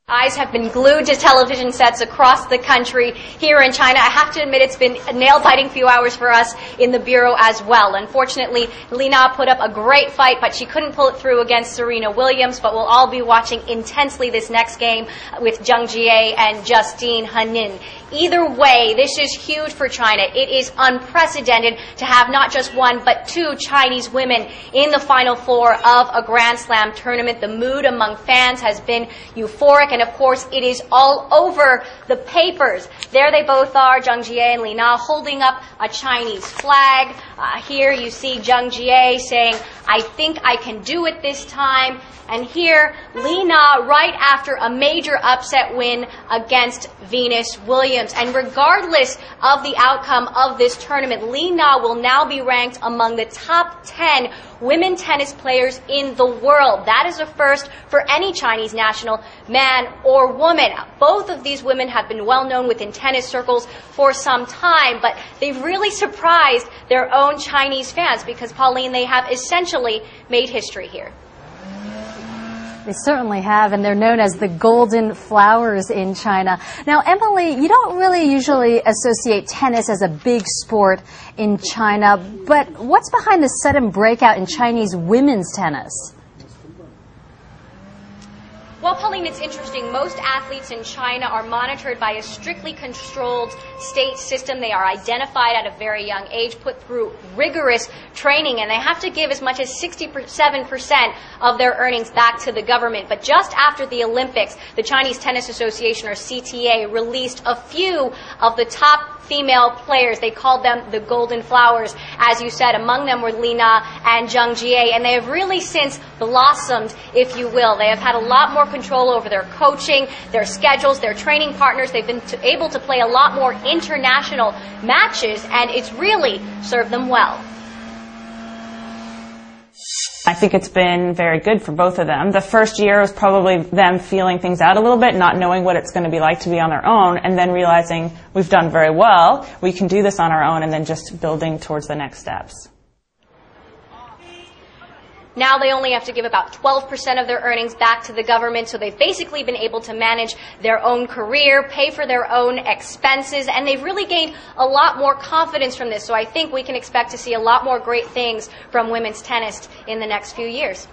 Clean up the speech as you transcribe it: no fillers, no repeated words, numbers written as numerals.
Eyes have been glued to television sets across the country here in China. I have to admit it's been a nail-biting few hours for us in the Bureau as well. Unfortunately, Li Na put up a great fight, but she couldn't pull it through against Serena Williams. But we'll all be watching intensely this next game with Zheng Jie and Justine Henin. Either way, this is huge for China. It is unprecedented to have not just one, but two Chinese women in the Final Four of a Grand Slam tournament. The mood among fans has been euphoric, and of course, it is all over the papers. There they both are, Zheng Jie and Li Na, holding up a Chinese flag. Here you see Zheng Jie saying, "I think I can do it this time." And here, Li Na, right after a major upset win against Venus Williams. And regardless of the outcome of this tournament, Li Na will now be ranked among the top 10 women tennis players in the world. That is a first for any Chinese national, man or woman. Both of these women have been well known within tennis circles for some time, but they've really surprised their own Chinese fans because, Pauline, they have essentially made history here. They certainly have, and they're known as the golden flowers in China. Now, Emily, you don't really usually associate tennis as a big sport in China, but what's behind the sudden breakout in Chinese women's tennis? Well, Pauline, it's interesting. Most athletes in China are monitored by a strictly controlled state system. They are identified at a very young age, put through rigorous training, and they have to give as much as 67% of their earnings back to the government. But just after the Olympics, the Chinese Tennis Association, or CTA, released a few of the top female players. They called them the golden flowers. As you said, among them were Li Na and Zheng Jie, and they have really since blossomed, if you will. They have had a lot more control over their coaching, their schedules, their training partners. They've been able to play a lot more international matches, and it's really served them well. I think it's been very good for both of them. The first year was probably them feeling things out a little bit, not knowing what it's going to be like to be on their own, and then realizing we've done very well, we can do this on our own, and then just building towards the next steps. Now they only have to give about 12% of their earnings back to the government, so they've basically been able to manage their own career, pay for their own expenses, and they've really gained a lot more confidence from this. So I think we can expect to see a lot more great things from women's tennis in the next few years.